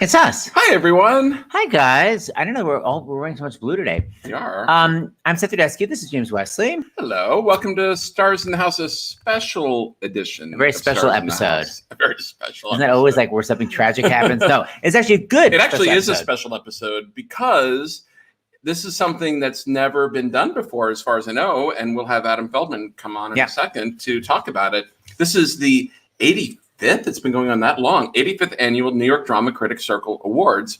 It's us. Hi, everyone. Hi, guys. I don't know. We're wearing so much blue today. We are. I'm Seth Rudetsky. This is James Wesley. Hello. Welcome to Stars in the House, a special edition. A very special episode. A very special Isn't that always like where something tragic happens? No, it's actually good. It actually is a special episode because this is something that's never been done before, as far as I know, and we'll have Adam Feldman come on in a second to talk about it. This is the 85th. It's been going on that long. 85th Annual New York Drama Critics Circle Awards.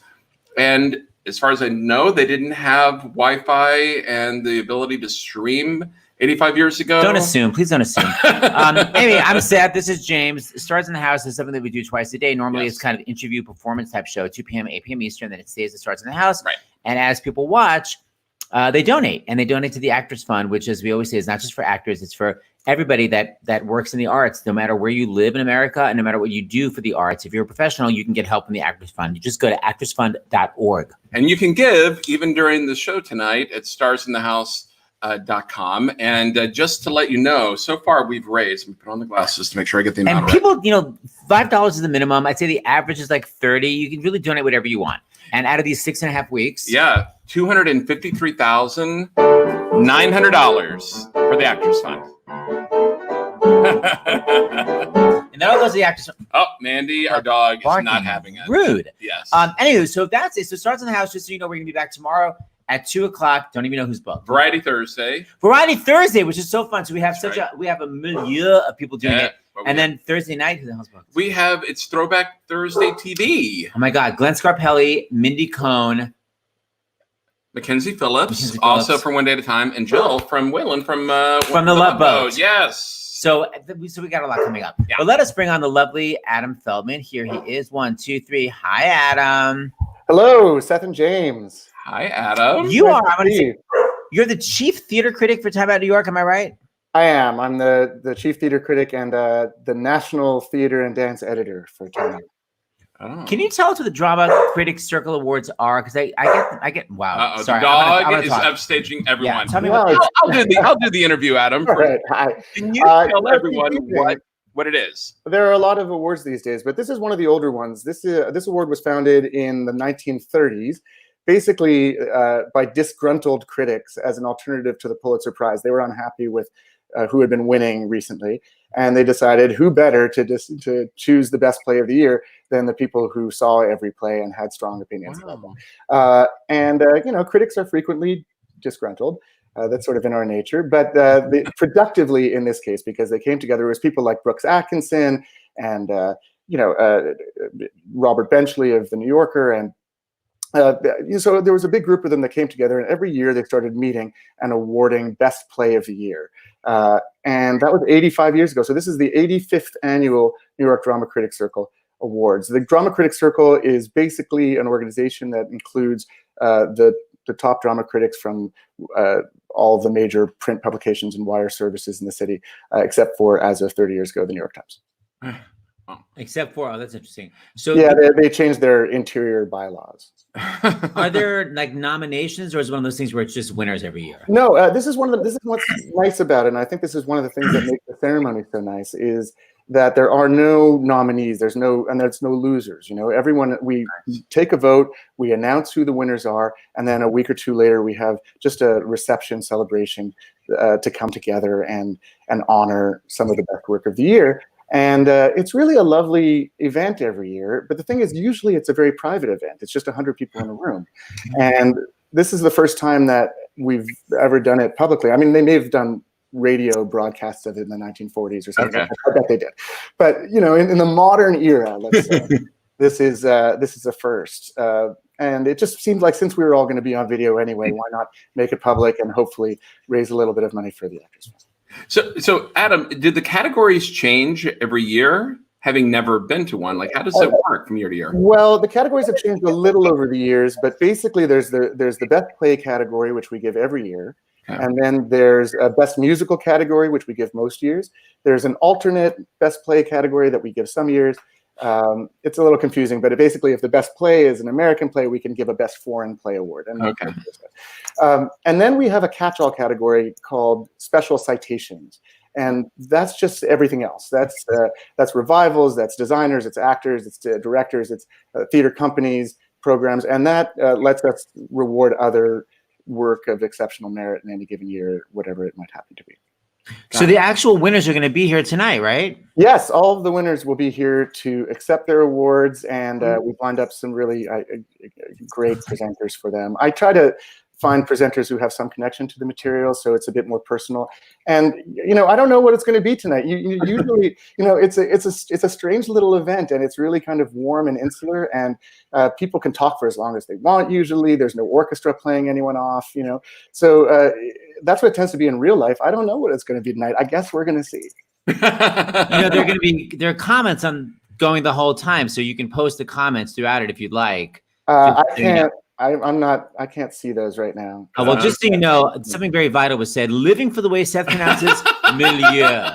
And as far as I know, they didn't have Wi-Fi and the ability to stream 85 years ago. Don't assume. Please don't assume. Anyway, I'm Seth. This is James. Stars in the House is something that we do twice a day. Normally, it's kind of interview performance type show, 2 p.m., 8 p.m. Eastern. Then it stays at Stars in the House. Right. And as people watch, they donate. And they donate to the Actors Fund, which, as we always say, is not just for actors. It's for everybody that works in the arts, no matter where you live in America and no matter what you do for the arts. If you're a professional, you can get help from the Actors Fund. You just go to actorsfund.org. And you can give even during the show tonight at starsinthehouse.com. And just to let you know, so far we've raised, let me put on the glasses to make sure I get the amount right. And people, $5 is the minimum. I'd say the average is like $30. You can really donate whatever you want. And out of these 6.5 weeks. Yeah, $253,900 for the Actors Fund. And that all goes to the Actors Fund. Oh, Mandy, our dog, is not having it. Rude. Yes. Anyway, so that's it. So Starts in the House, just so you know, we're going to be back tomorrow at 2:00. Don't even know who's booked. Variety Thursday, which is so fun. So we have we have a milieu of people doing it. And then Thursday night, who the hell's booked? We have, it's Throwback Thursday TV. Oh my God. Glenn Scarpelli, Mindy Cohn, Mackenzie Phillips, also from One Day at a Time, and Jill from Wayland from the Love Boat. Yes. So we got a lot coming up. Yeah. But let us bring on the lovely Adam Feldman. Here he is. 1, 2, 3. Hi, Adam. Hello, Seth and James. Hi, Adam. You're the chief theater critic for Time Out New York. Am I right? I am. I'm the chief theater critic and the National Theater and Dance Editor for Time Out. Oh. Can you tell us what the Drama Critics Circle Awards are? Because I get wow. Sorry, the dog is upstaging everyone. Yeah, tell me I'll do the interview, Adam. All right. Hi. Can you tell everyone what it is? There are a lot of awards these days, but this is one of the older ones. This award was founded in the 1930s, basically by disgruntled critics as an alternative to the Pulitzer Prize. They were unhappy with who had been winning recently, and they decided who better to choose the best play of the year than the people who saw every play and had strong opinions about them. Critics are frequently disgruntled. That's sort of in our nature, but productively in this case, because they came together as people like Brooks Atkinson and Robert Benchley of the New Yorker, and so there was a big group of them that came together, and every year they started meeting and awarding Best Play of the Year. And that was 85 years ago. So this is the 85th Annual New York Drama Critics Circle Awards. The Drama Critics Circle is basically an organization that includes the top drama critics from all the major print publications and wire services in the city, except for, as of 30 years ago, the New York Times. Except for, that's interesting. So yeah, they changed their interior bylaws. Are there like nominations, or is it one of those things where it's just winners every year? No, this is what's nice about it, and I think this is one of the things that makes the ceremony so nice, is that there are no nominees, there's no losers. Everyone, we take a vote, we announce who the winners are, and then a week or two later we have just a reception celebration to come together and honor some of the best work of the year. And it's really a lovely event every year. But the thing is, usually it's a very private event. It's just 100 people in a room. And this is the first time that we've ever done it publicly. I mean, they may have done radio broadcasts of it in the 1940s or something. Okay. I bet they did. But, in the modern era, let's say, this is a first. And it just seemed like, since we were all going to be on video anyway, why not make it public and hopefully raise a little bit of money for the Actors Fund. So Adam, did the categories change every year, having never been to one? Like, how does it work from year to year? Well, the categories have changed a little over the years, but basically there's the best play category, which we give every year. Okay. And then there's a best musical category, which we give most years. There's an alternate best play category that we give some years. It's a little confusing, but basically, if the best play is an American play, we can give a best foreign play award. And and then we have a catch-all category called special citations. And that's just everything else. That's revivals, that's designers, it's actors, it's directors, it's theater companies, programs, and that lets us reward other work of exceptional merit in any given year, whatever it might happen to be. So the actual winners are going to be here tonight, right? Yes, all of the winners will be here to accept their awards, and we've lined up some really great presenters for them. I try to find presenters who have some connection to the material, so it's a bit more personal. And I don't know what it's going to be tonight. Usually, it's a strange little event, and it's really kind of warm and insular, and people can talk for as long as they want. Usually, there's no orchestra playing anyone off. So that's what it tends to be in real life. I don't know what it's going to be tonight. I guess we're going to see. There are comments on going the whole time, so you can post the comments throughout it if you'd like. I can't. I can't see those right now. Well, just so you know, something very vital was said. Living for the way Seth pronounces milieu.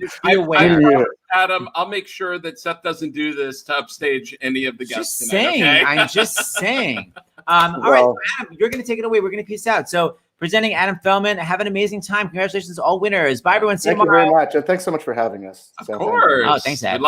Just be aware. Adam, I'll make sure that Seth doesn't do this to upstage any of the guests just tonight. Saying, okay? I'm just saying. All right, Adam, you're going to take it away. We're going to peace out. So presenting Adam Feldman. Have an amazing time. Congratulations to all winners. Bye, everyone. See you tomorrow. Thank you very much. And thanks so much for having us. Of course. Oh, thanks, Adam.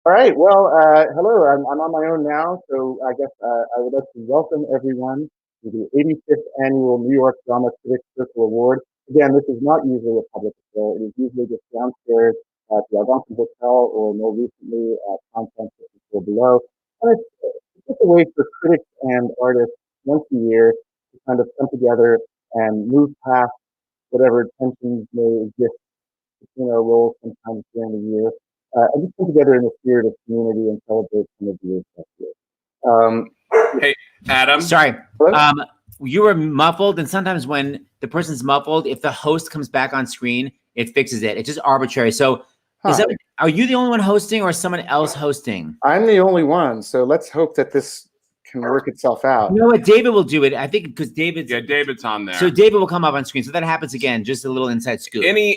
All right. Well, hello. I'm on my own now, so I guess I would like to welcome everyone to the 85th Annual New York Drama Critics Circle Award. Again, this is not usually a public affair. It is usually just downstairs at the Algonquin Hotel, or more recently at Content 54 Below. And it's just a way for critics and artists once a year to kind of come together and move past whatever tensions may exist between our roles sometimes during the year. And just come together in the spirit of community and celebrate some of the year's best years. Hey, Adam. Sorry. You were muffled, and sometimes when the person's muffled, if the host comes back on screen, it fixes it. It's just arbitrary. So are you the only one hosting, or is someone else hosting? I'm the only one. So let's hope that this can work itself out. You know what? David will do it. I think because David's on there. So David will come up on screen. So that happens again. Just a little inside scoop. Any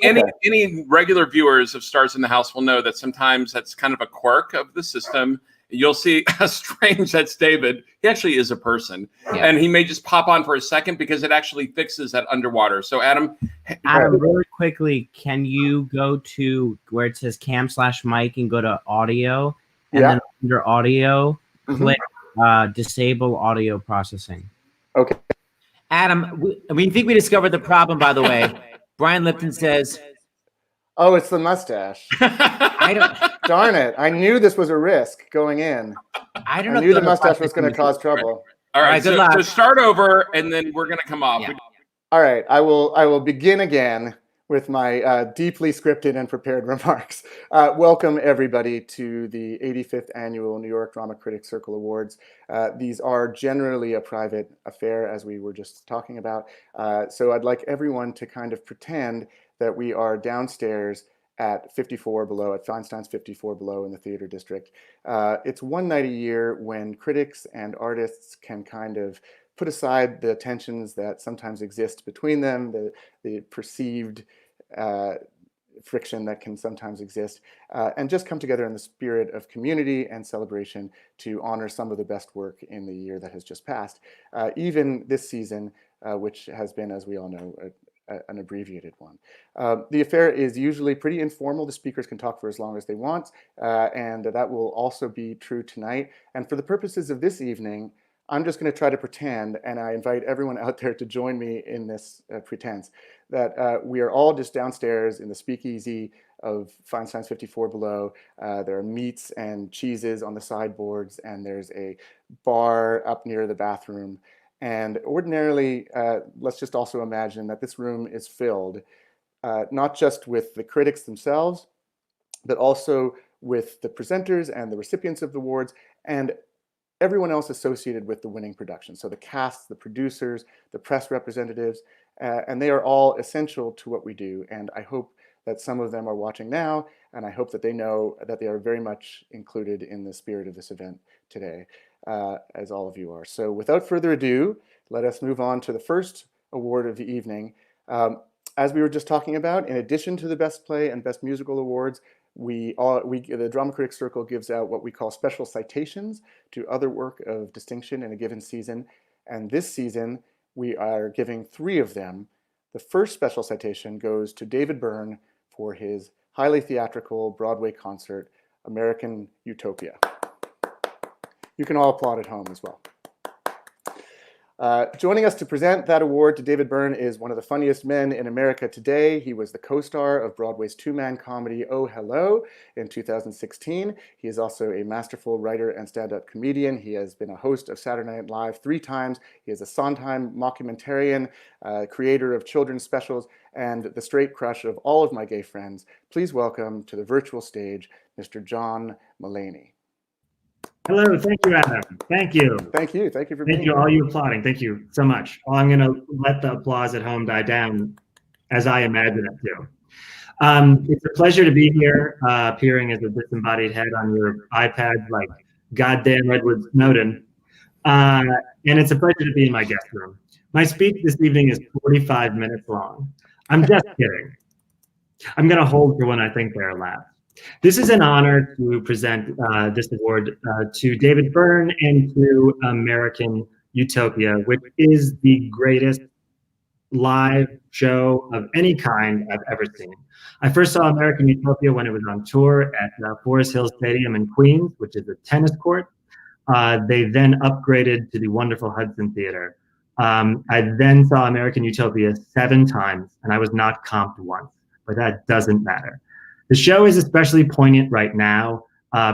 regular viewers of Stars in the House will know that sometimes that's kind of a quirk of the system. You'll see how strange that's David. He actually is a person, and he may just pop on for a second because it actually fixes that underwater. So Adam, really quickly, can you go to where it says cam/mic and go to audio, and then under audio, click disable audio processing. Okay. Adam, we think we discovered the problem, by the way. Brian Lipton says, oh, it's the mustache. Darn it. I knew this was a risk going in. I knew the mustache was going to cause trouble. All right, good luck. So start over, and then we're going to come off. Yeah. All right, I will begin again with my deeply scripted and prepared remarks. Welcome, everybody, to the 85th Annual New York Drama Critics Circle Awards. These are generally a private affair, as we were just talking about. So I'd like everyone to kind of pretend that we are downstairs at 54 Below, at Feinstein's 54 Below in the theater district. It's one night a year when critics and artists can kind of put aside the tensions that sometimes exist between them, the perceived friction that can sometimes exist, and just come together in the spirit of community and celebration to honor some of the best work in the year that has just passed. Even this season, which has been, as we all know, an abbreviated one. The affair is usually pretty informal. The speakers can talk for as long as they want, and that will also be true tonight. And for the purposes of this evening, I'm just going to try to pretend, and I invite everyone out there to join me in this pretense, that we are all just downstairs in the speakeasy of Feinstein's 54 Below. There are meats and cheeses on the sideboards, and there's a bar up near the bathroom. And ordinarily, let's just also imagine that this room is filled, not just with the critics themselves, but also with the presenters and the recipients of the awards, and everyone else associated with the winning production. So the cast, the producers, the press representatives, and they are all essential to what we do. And I hope that some of them are watching now, and I hope that they know that they are very much included in the spirit of this event today, as all of you are. So without further ado, let us move on to the first award of the evening. As we were just talking about, in addition to the Best Play and Best Musical awards, the Drama Critics Circle gives out what we call special citations to other work of distinction in a given season. And this season, we are giving 3 of them The first special citation goes to David Byrne for his highly theatrical Broadway concert, American Utopia. You can all applaud at home as well. Joining us to present that award to David Byrne is one of the funniest men in America today. He was the co-star of Broadway's two-man comedy Oh Hello in 2016. He is also a masterful writer and stand-up comedian. He has been a host of Saturday Night Live 3 times. He is a Sondheim mockumentarian, creator of children's specials, and the straight crush of all of my gay friends. Please welcome to the virtual stage, Mr. John Mulaney. Hello, thank you, Adam. Thank you. Thank you. Thank you for being here. here. All you applauding. Thank you so much. Well, I'm going to let the applause at home die down as I imagine it to. It's a pleasure to be here, appearing as a disembodied head on your iPad like goddamn Edward Snowden. And it's a pleasure to be in my guest room. My speech this evening is 45 minutes long. I'm just kidding. I'm going to hold for when I think they're last. This is an honor to present this award to David Byrne and to American Utopia, which is the greatest live show of any kind I've ever seen. I first saw American Utopia when it was on tour at Forest Hill Stadium in Queens, which is a tennis court. They then upgraded to the wonderful Hudson Theater. I then saw American Utopia 7 times, and I was not comped once, but that doesn't matter. The show is especially poignant right now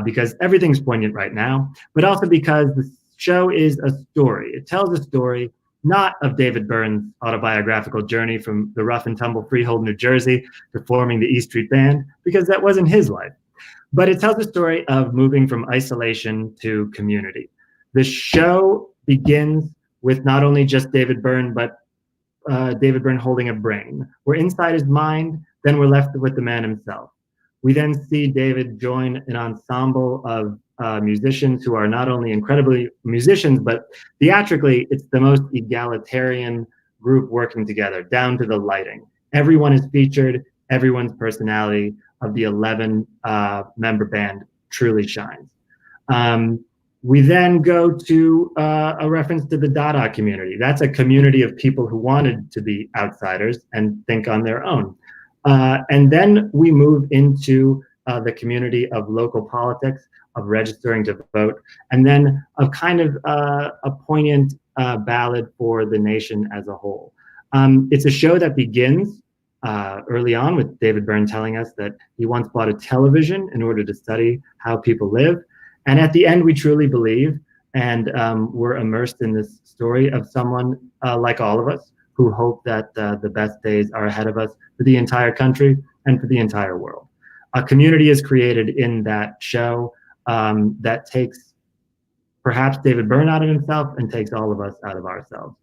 because everything's poignant right now, but also because the show is a story. It tells a story not of David Byrne's autobiographical journey from the rough and tumble Freehold, New Jersey to forming the E Street Band, because that wasn't his life. But it tells a story of moving from isolation to community. The show begins with not only just David Byrne, but David Byrne holding a brain. We're inside his mind, then we're left with the man himself. We then see David join an ensemble of musicians who are not only incredibly musicians, but theatrically, it's the most egalitarian group working together, down to the lighting. Everyone is featured, everyone's personality of the 11-member band truly shines. We then go to a reference to the Dada community. That's a community of people who wanted to be outsiders and think on their own. And then we move into the community of local politics, of registering to vote, and then of kind of a poignant ballad for the nation as a whole. It's a show that begins early on with David Byrne telling us that he once bought a television in order to study how people live. And at the end, we truly believe, and we're immersed in this story of someone like all of us, who hope that the best days are ahead of us for the entire country and for the entire world. A community is created in that show that takes perhaps David Byrne out of himself and takes all of us out of ourselves.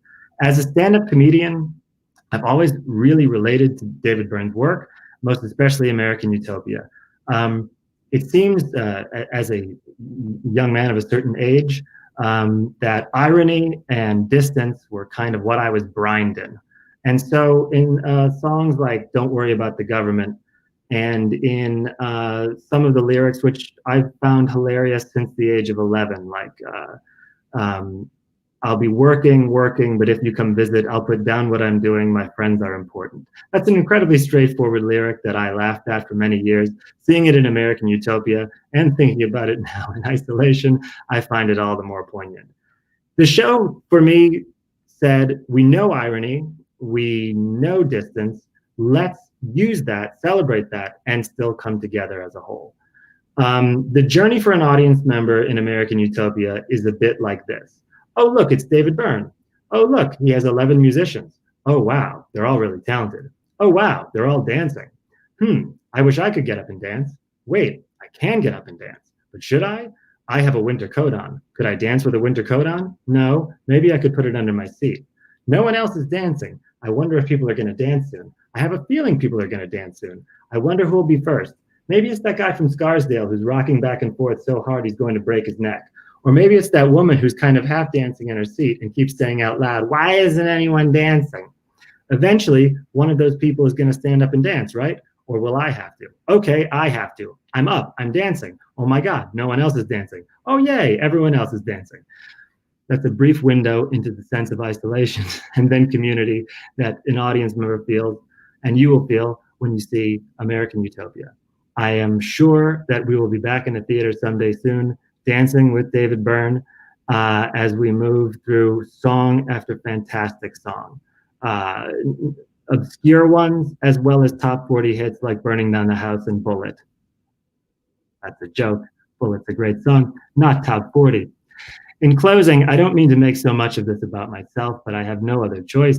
As a stand-up comedian, I've always really related to David Byrne's work, most especially American Utopia. It seems as a young man of a certain age, that irony and distance were kind of what I was brined in. And so in songs like Don't Worry About the Government, and in some of the lyrics, which I've found hilarious since the age of 11, like I'll be working, but if you come visit, I'll put down what I'm doing, my friends are important. That's an incredibly straightforward lyric that I laughed at for many years. Seeing it in American Utopia and thinking about it now in isolation, I find it all the more poignant. The show, for me, said, we know irony, we know distance, let's use that, celebrate that, and still come together as a whole. The journey for an audience member in American Utopia is a bit like this. Oh, look, it's David Byrne. Oh, look, he has 11 musicians. Oh, wow, they're all really talented. Oh, wow, they're all dancing. I wish I could get up and dance. Wait, I can get up and dance, but should I? I have a winter coat on. Could I dance with a winter coat on? No, maybe I could put it under my seat. No one else is dancing. I wonder if people are going to dance soon. I have a feeling people are going to dance soon. I wonder who will be first. Maybe it's that guy from Scarsdale who's rocking back and forth so hard he's going to break his neck. Or maybe it's that woman who's kind of half dancing in her seat and keeps saying out loud, why isn't anyone dancing? Eventually, one of those people is going to stand up and dance, right? Or will I have to? Okay, I have to. I'm up, I'm dancing. Oh my God, no one else is dancing. Oh yay, everyone else is dancing. That's a brief window into the sense of isolation and then community that an audience member feels, and you will feel when you see American Utopia. I am sure that we will be back in the theater someday soon, dancing with David Byrne as we move through song after fantastic song. Obscure ones, as well as top 40 hits like Burning Down the House and Bullet. That's a joke. Bullet's a great song, not top 40. In closing, I don't mean to make so much of this about myself, but I have no other choice.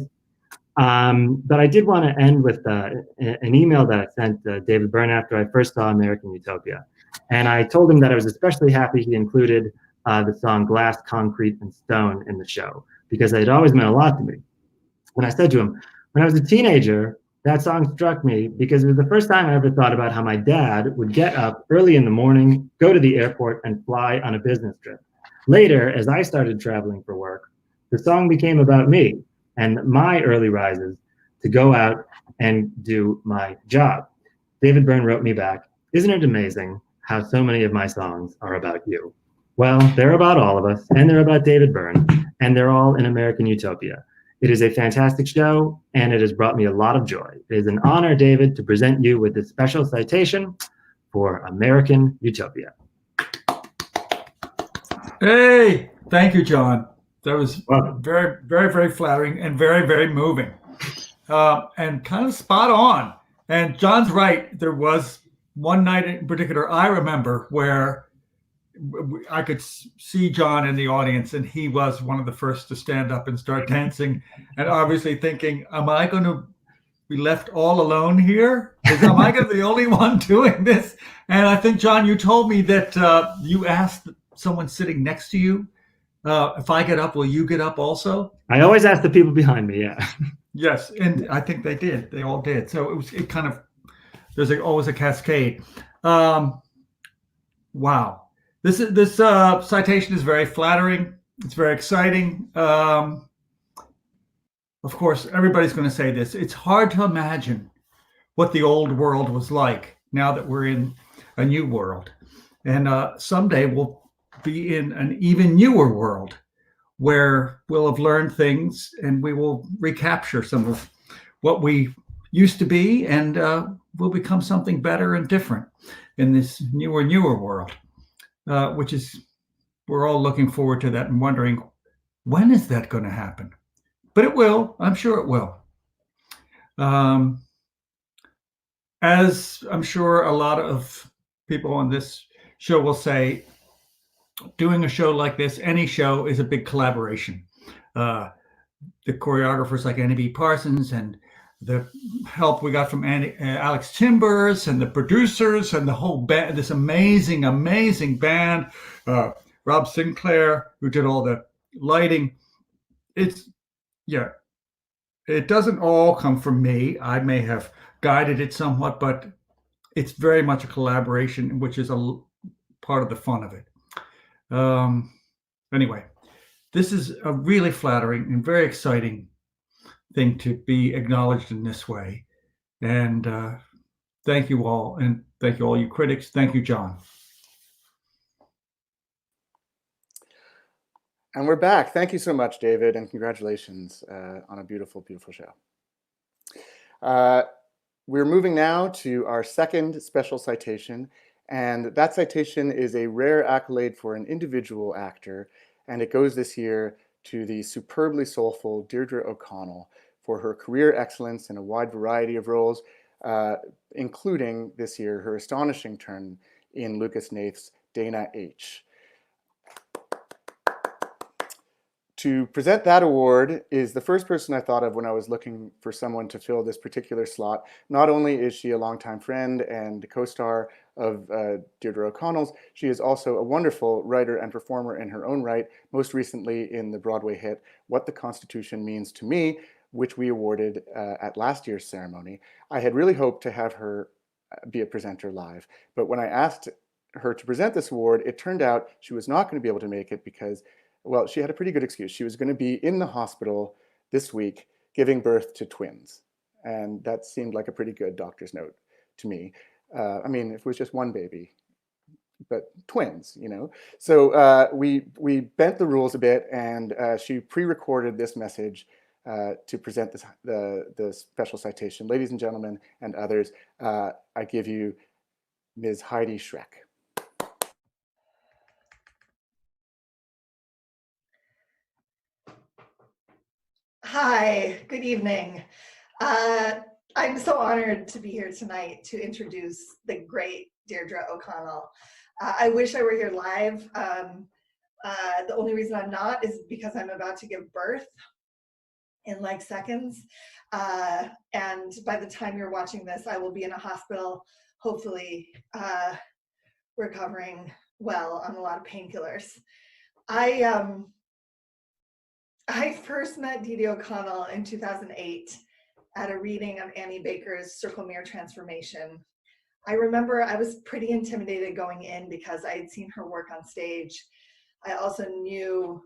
But I did want to end with an email that I sent David Byrne after I first saw American Utopia. And I told him that I was especially happy he included the song Glass, Concrete, and Stone in the show, because it had always meant a lot to me. And I said to him, when I was a teenager, that song struck me because it was the first time I ever thought about how my dad would get up early in the morning, go to the airport, and fly on a business trip. Later, as I started traveling for work, the song became about me and my early rises to go out and do my job. David Byrne wrote me back, "Isn't it amazing how so many of my songs are about you?" Well, they're about all of us, and they're about David Byrne, and they're all in American Utopia. It is a fantastic show, and it has brought me a lot of joy. It is an honor, David, to present you with this special citation for American Utopia. Hey, thank you, John. That was very, very, very flattering and very, very moving, and kind of spot on. And John's right. There was one night in particular I remember where I could see John in the audience, and he was one of the first to stand up and start dancing, and obviously thinking, am I going to be left all alone here? Am I going to be the only one doing this? And I think, John, you told me that you asked someone sitting next to you, if I get up, will you get up also? I always ask the people behind me, yeah. Yes, and I think they did. They all did. So it kind of, there's always a cascade. Wow. This citation is very flattering. It's very exciting. Of course, everybody's going to say this. It's hard to imagine what the old world was like now that we're in a new world. And someday we'll be in an even newer world where we'll have learned things and we will recapture some of what we used to be, and we'll become something better and different in this newer world, which is, we're all looking forward to that and wondering, when is that going to happen? But it will. I'm sure it will. As I'm sure a lot of people on this show will say, doing a show like this, any show, is a big collaboration. The choreographers like Annie B. Parsons, and the help we got from Alex Timbers, and the producers, and the whole band, this amazing, amazing band, Rob Sinclair, who did all the lighting. It doesn't all come from me. I may have guided it somewhat, but it's very much a collaboration, which is a part of the fun of it. Anyway, this is a really flattering and very exciting thing to be acknowledged in this way. And thank you all. And thank you all you critics. Thank you, John. And we're back. Thank you so much, David, and congratulations on a beautiful, beautiful show. We're moving now to our second special citation, and that citation is a rare accolade for an individual actor, and it goes this year to the superbly soulful Deirdre O'Connell for her career excellence in a wide variety of roles, including this year her astonishing turn in Lucas Nath's Dana H. To present that award is the first person I thought of when I was looking for someone to fill this particular slot. Not only is she a longtime friend and co-star of Deirdre O'Connell's, she is also a wonderful writer and performer in her own right, most recently in the Broadway hit What the Constitution Means to Me, which we awarded at last year's ceremony. I had really hoped to have her be a presenter live, but when I asked her to present this award, it turned out she was not going to be able to make it because, well, she had a pretty good excuse. She was going to be in the hospital this week giving birth to twins. And that seemed like a pretty good doctor's note to me. I mean, if it was just one baby, but twins, you know. So we bent the rules a bit, and she pre-recorded this message to present the special citation. Ladies and gentlemen, and others, I give you Ms. Heidi Schreck. Hi, good evening. I'm so honored to be here tonight to introduce the great Deirdre O'Connell. I wish I were here live. The only reason I'm not is because I'm about to give birth in like seconds. And by the time you're watching this, I will be in a hospital, hopefully recovering well on a lot of painkillers. I first met Deirdre O'Connell in 2008 at a reading of Annie Baker's Circle Mirror Transformation. I remember I was pretty intimidated going in because I had seen her work on stage. I also knew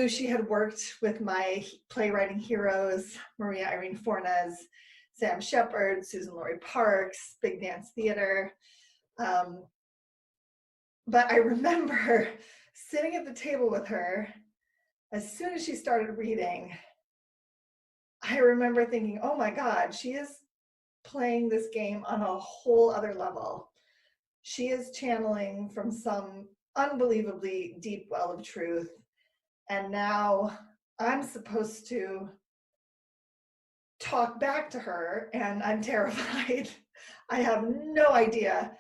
she had worked with my playwriting heroes, Maria Irene Fornes, Sam Shepard, Susan Laurie Parks, Big Dance Theater. But I remember sitting at the table with her. As soon as she started reading, I remember thinking, oh my God, she is playing this game on a whole other level. She is channeling from some unbelievably deep well of truth. And now I'm supposed to talk back to her, and I'm terrified. I have no idea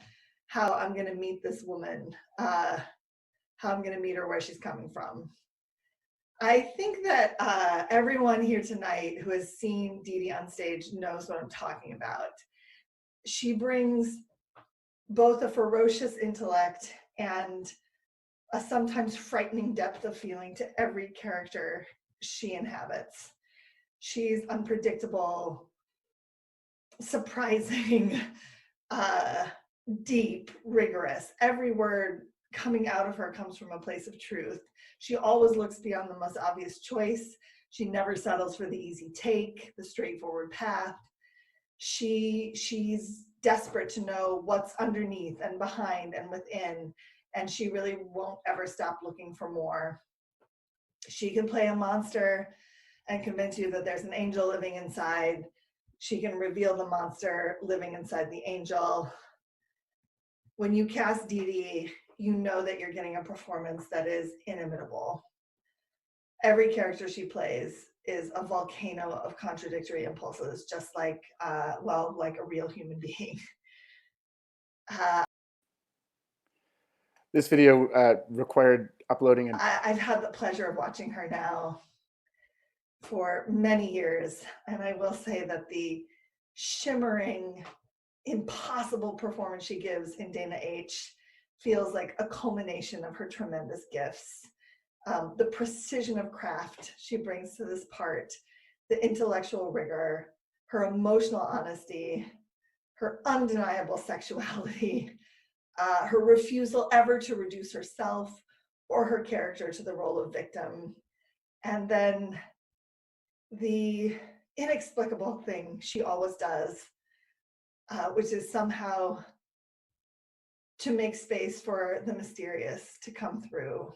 how I'm going to meet this woman, how I'm going to meet her, where she's coming from. I think that everyone here tonight who has seen Deirdre on stage knows what I'm talking about. She brings both a ferocious intellect and a sometimes frightening depth of feeling to every character she inhabits. She's unpredictable, surprising, deep, rigorous. Every word coming out of her comes from a place of truth. She always looks beyond the most obvious choice. She never settles for the easy take, the straightforward path. She's desperate to know what's underneath and behind and within, and she really won't ever stop looking for more. She can play a monster and convince you that there's an angel living inside. She can reveal the monster living inside the angel. When you cast Deirdre, you know that you're getting a performance that is inimitable. Every character she plays is a volcano of contradictory impulses, just like, like a real human being. This video required uploading. I've had the pleasure of watching her now for many years, and I will say that the shimmering, impossible performance she gives in Dana H feels like a culmination of her tremendous gifts. The precision of craft she brings to this part, the intellectual rigor, her emotional honesty, her undeniable sexuality, her refusal ever to reduce herself or her character to the role of victim, and then the inexplicable thing she always does, which is somehow to make space for the mysterious to come through.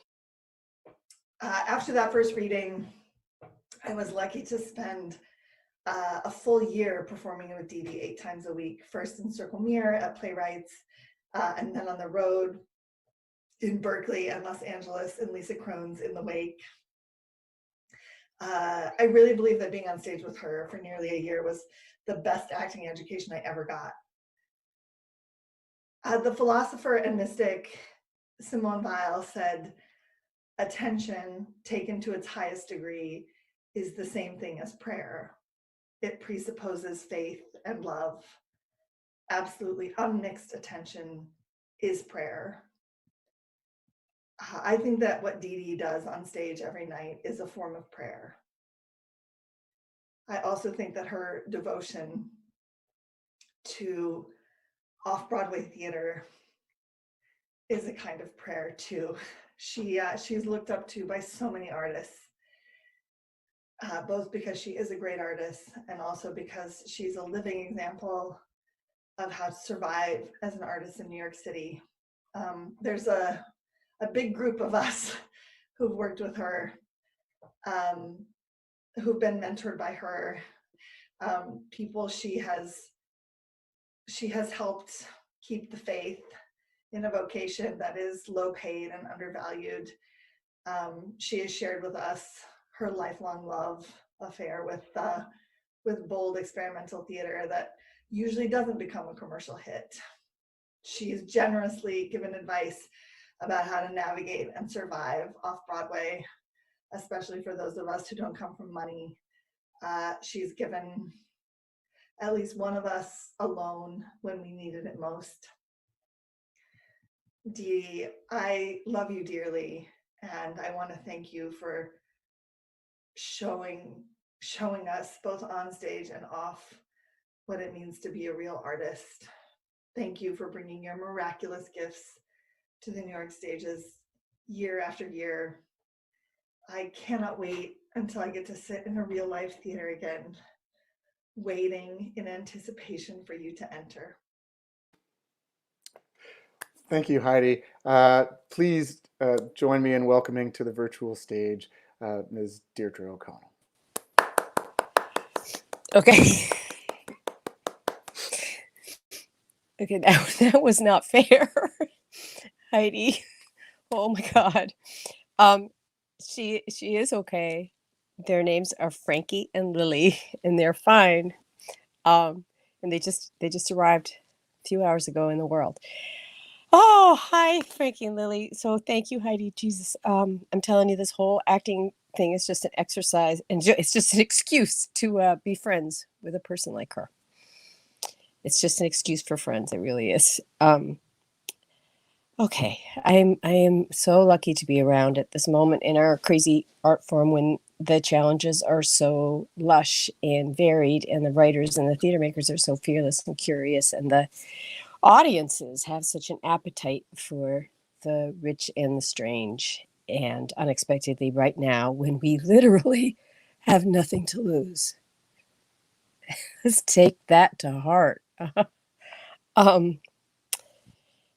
After that first reading, I was lucky to spend a full year performing with Deirdre 8 times a week, first in Circle Mirror at Playwrights, and then on the road in Berkeley and Los Angeles in Lisa Krohn's In the Wake. I really believe that being on stage with her for nearly a year was the best acting education I ever got. The philosopher and mystic Simone Weil said, attention taken to its highest degree is the same thing as prayer. It presupposes faith and love. Absolutely unmixed attention is prayer. I think that what Deirdre does on stage every night is a form of prayer. I also think that her devotion to off-Broadway theater is a kind of prayer too. She's looked up to by so many artists, both because she is a great artist and also because she's a living example of how to survive as an artist in New York City. There's a big group of us who've worked with her, who've been mentored by her, people she has helped keep the faith in a vocation that is low paid and undervalued. She has shared with us her lifelong love affair with bold experimental theater that usually doesn't become a commercial hit. She's generously given advice about how to navigate and survive off Broadway, especially for those of us who don't come from money. She's given at least one of us a loan when we needed it most. Dee, I love you dearly, and I want to thank you for showing us both on stage and off what it means to be a real artist. Thank you for bringing your miraculous gifts to the New York stages year after year. I cannot wait until I get to sit in a real life theater again, waiting in anticipation for you to enter. Thank you, Heidi. Please join me in welcoming to the virtual stage Ms. Deirdre O'Connell. Okay. Okay, that was not fair. Heidi. Oh my God. She is okay. Their names are Frankie and Lily, and they're fine. And they just arrived a few hours ago in the world. Oh, hi, Frankie and Lily. So thank you, Heidi. Jesus, I'm telling you, this whole acting thing is just an exercise, and it's just an excuse to be friends with a person like her. It's just an excuse for friends. It really is. Okay, I am so lucky to be around at this moment in our crazy art form when the challenges are so lush and varied, and the writers and the theater makers are so fearless and curious, and the audiences have such an appetite for the rich and the strange. And unexpectedly, right now, when we literally have nothing to lose, let's take that to heart. And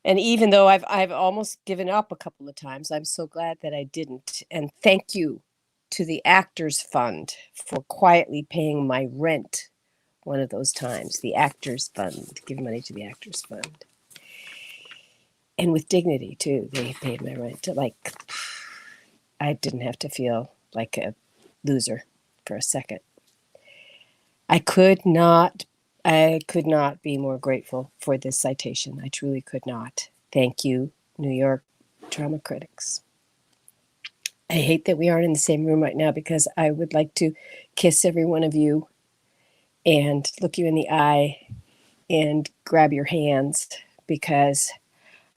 even though I've almost given up a couple of times, I'm so glad that I didn't. And thank you to the Actors Fund for quietly paying my rent one of those times. The Actors Fund, give money to the Actors Fund. And with dignity, too. They paid my rent. Like, I didn't have to feel like a loser for a second. I could not be more grateful for this citation. I truly could not. Thank you, New York drama critics. I hate that we aren't in the same room right now because I would like to kiss every one of you and look you in the eye and grab your hands, because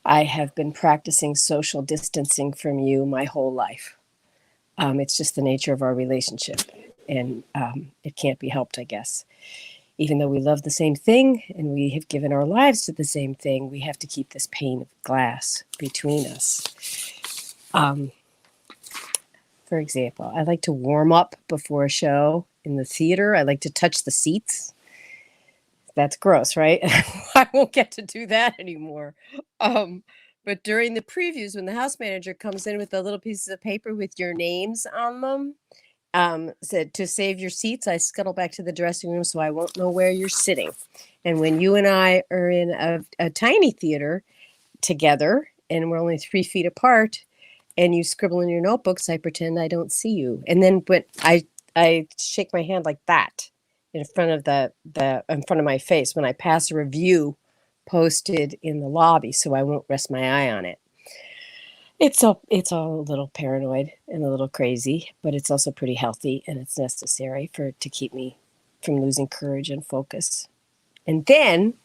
I have been practicing social distancing from you my whole life. It's just the nature of our relationship, and it can't be helped, I guess. Even though we love the same thing and we have given our lives to the same thing, we have to keep this pane of glass between us. For example, I like to warm up before a show in the theater. I like to touch the seats. That's gross, right? I won't get to do that anymore. But during the previews, when the house manager comes in with the little pieces of paper with your names on them, said to save your seats, I scuttle back to the dressing room so I won't know where you're sitting. And when you and I are in a tiny theater together and we're only 3 feet apart and you scribble in your notebooks, I pretend I don't see you. And then when I shake my hand like that in front of my face when I pass a review posted in the lobby, so I won't rest my eye on it. It's all a little paranoid and a little crazy, but it's also pretty healthy, and it's necessary to keep me from losing courage and focus. And then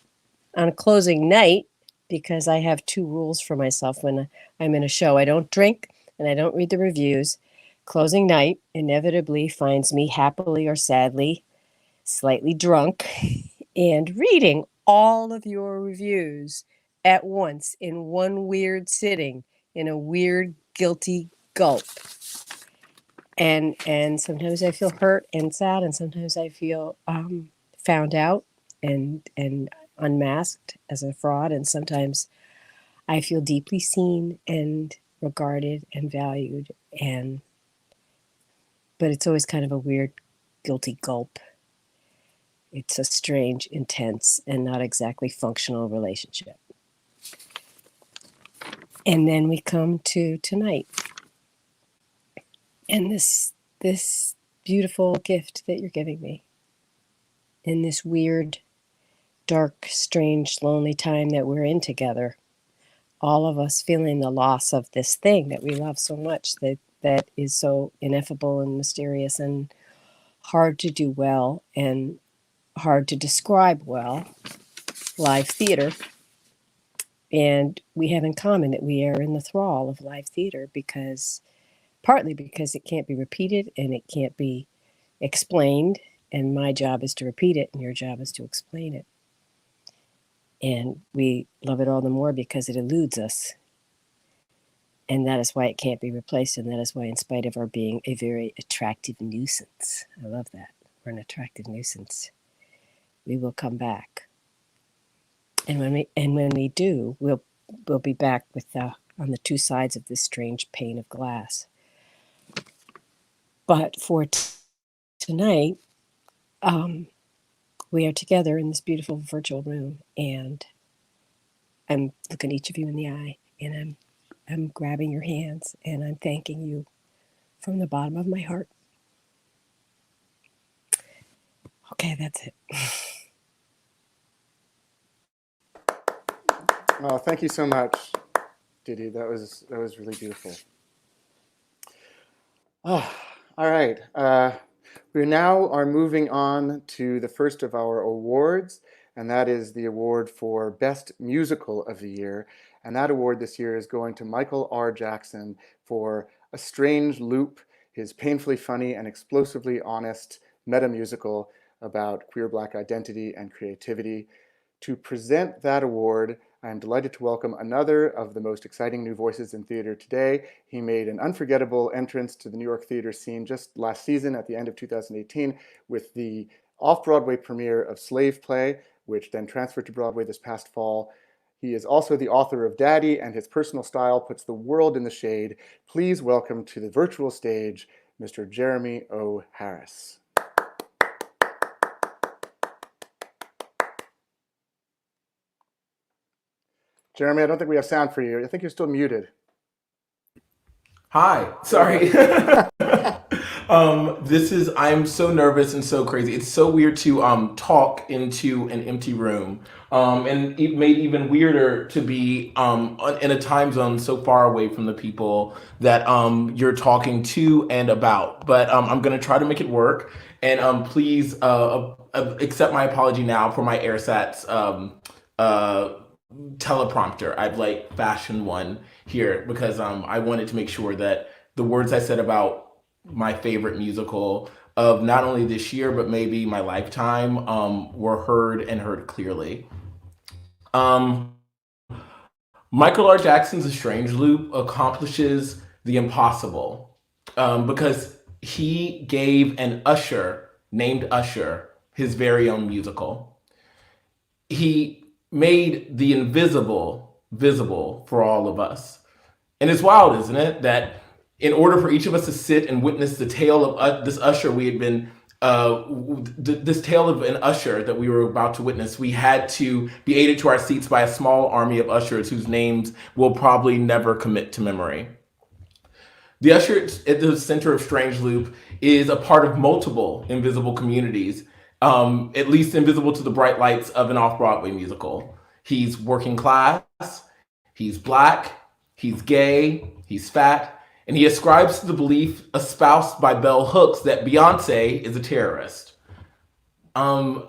on a closing night, because I have 2 rules for myself when I'm in a show: I don't drink and I don't read the reviews. Closing night inevitably finds me happily or sadly, slightly drunk, and reading all of your reviews at once in one weird sitting, in a weird, guilty gulp. And sometimes I feel hurt and sad, and sometimes I feel found out and unmasked as a fraud, and sometimes I feel deeply seen and regarded and valued, but it's always kind of a weird, guilty gulp. It's a strange, intense, and not exactly functional relationship. And then we come to tonight, and this beautiful gift that you're giving me in this weird, dark, strange, lonely time that we're in together. All of us feeling the loss of this thing that we love so much, that is so ineffable and mysterious and hard to do well and hard to describe well, live theater. And we have in common that we are in the thrall of live theater partly because it can't be repeated and it can't be explained. And my job is to repeat it and your job is to explain it. And we love it all the more because it eludes us. And that is why it can't be replaced. And that is why, in spite of our being a very attractive nuisance, I love that. We're an attractive nuisance. We will come back. And when we do, we'll be back with on the two sides of this strange pane of glass. But for tonight, we are together in this beautiful virtual room, and I'm looking each of you in the eye, and I'm grabbing your hands, and I'm thanking you from the bottom of my heart. Okay, that's it. Oh, thank you so much, Didi. That was really beautiful. Oh, all right. We now are moving on to the first of our awards, and that is the award for Best Musical of the Year. And that award this year is going to Michael R. Jackson for A Strange Loop, his painfully funny and explosively honest meta-musical about queer Black identity and creativity. To present that award, I am delighted to welcome another of the most exciting new voices in theater today. He made an unforgettable entrance to the New York theater scene just last season at the end of 2018 with the off-Broadway premiere of Slave Play, which then transferred to Broadway this past fall. He is also the author of Daddy, and his personal style puts the world in the shade. Please welcome to the virtual stage, Mr. Jeremy O. Harris. Jeremy, I don't think we have sound for you. I think you're still muted. Hi, sorry. I'm so nervous and so crazy. It's so weird to talk into an empty room. And it made even weirder to be in a time zone so far away from the people that you're talking to and about. But I'm gonna try to make it work. And please accept my apology now for my AirSats teleprompter. I've fashioned one here because I wanted to make sure that the words I said about my favorite musical of not only this year but maybe my lifetime were heard and heard clearly. Michael R. Jackson's A Strange Loop accomplishes the impossible because he gave an usher named Usher his very own musical. He made the invisible visible for all of us. And it's wild, isn't it, that in order for each of us to sit and witness the tale of this usher we had been, this tale of an usher that we were about to witness, we had to be aided to our seats by a small army of ushers whose names we'll probably never commit to memory. The usher at the center of Strange Loop is a part of multiple invisible communities, at least invisible to the bright lights of an off-Broadway musical. He's working class, he's Black, he's gay, he's fat, and he ascribes to the belief espoused by Bell Hooks that Beyonce is a terrorist. I've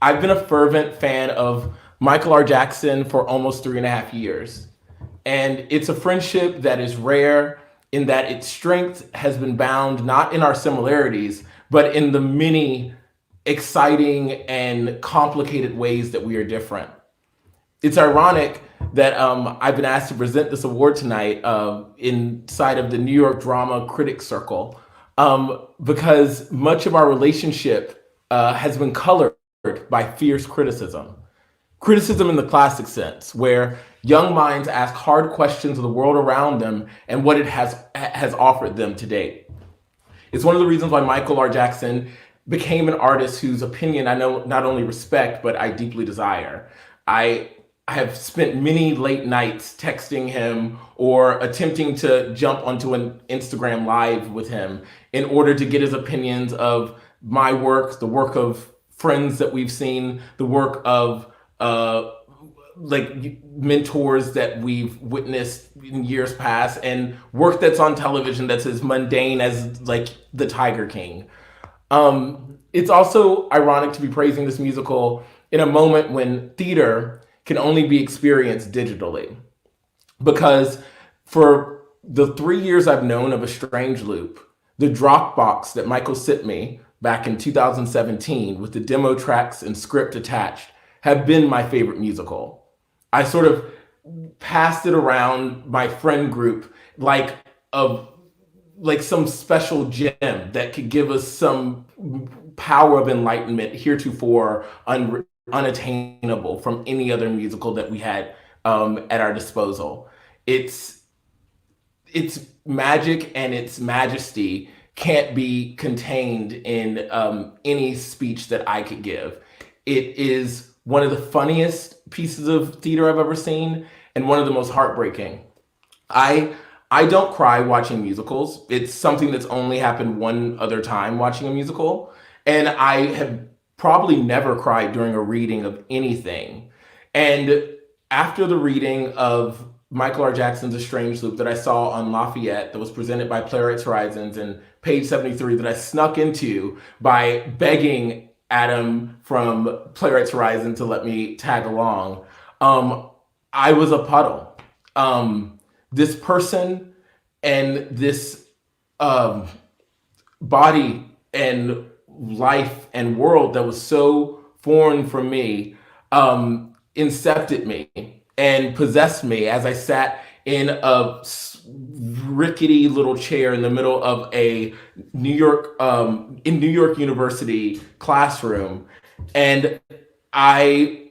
been a fervent fan of Michael R. Jackson for almost 3.5 years. And it's a friendship that is rare in that its strength has been bound not in our similarities, but in the many exciting and complicated ways that we are different. It's ironic that I've been asked to present this award tonight inside of the New York Drama Critics Circle because much of our relationship has been colored by fierce criticism. Criticism in the classic sense, where Young minds ask hard questions of the world around them and what it has offered them to date. It's one of the reasons why Michael R. Jackson became an artist whose opinion I know not only respect, but I deeply desire. I have spent many late nights texting him or attempting to jump onto an Instagram live with him in order to get his opinions of my work, the work of friends that we've seen, the work of like mentors that we've witnessed in years past, and work that's on television that's as mundane as like The Tiger King. It's also ironic to be praising this musical in a moment when theater can only be experienced digitally. Because for the 3 years I've known of A Strange Loop, the Dropbox that Michael sent me back in 2017 with the demo tracks and script attached have been my favorite musical. I sort of passed it around my friend group like some special gem that could give us some power of enlightenment heretofore unattainable from any other musical that we had at our disposal. Its magic and its majesty can't be contained in any speech that I could give. It is one of the funniest pieces of theater I've ever seen and one of the most heartbreaking. I don't cry watching musicals. It's something that's only happened one other time watching a musical. And I have probably never cried during a reading of anything. And after the reading of Michael R. Jackson's A Strange Loop that I saw on Lafayette that was presented by Playwrights Horizons and page 73 that I snuck into by begging Adam from Playwrights Horizon to let me tag along, I was a puddle. This person and this body and life and world that was so foreign from me incepted me and possessed me as I sat in a rickety little chair in the middle of a New York University classroom, and I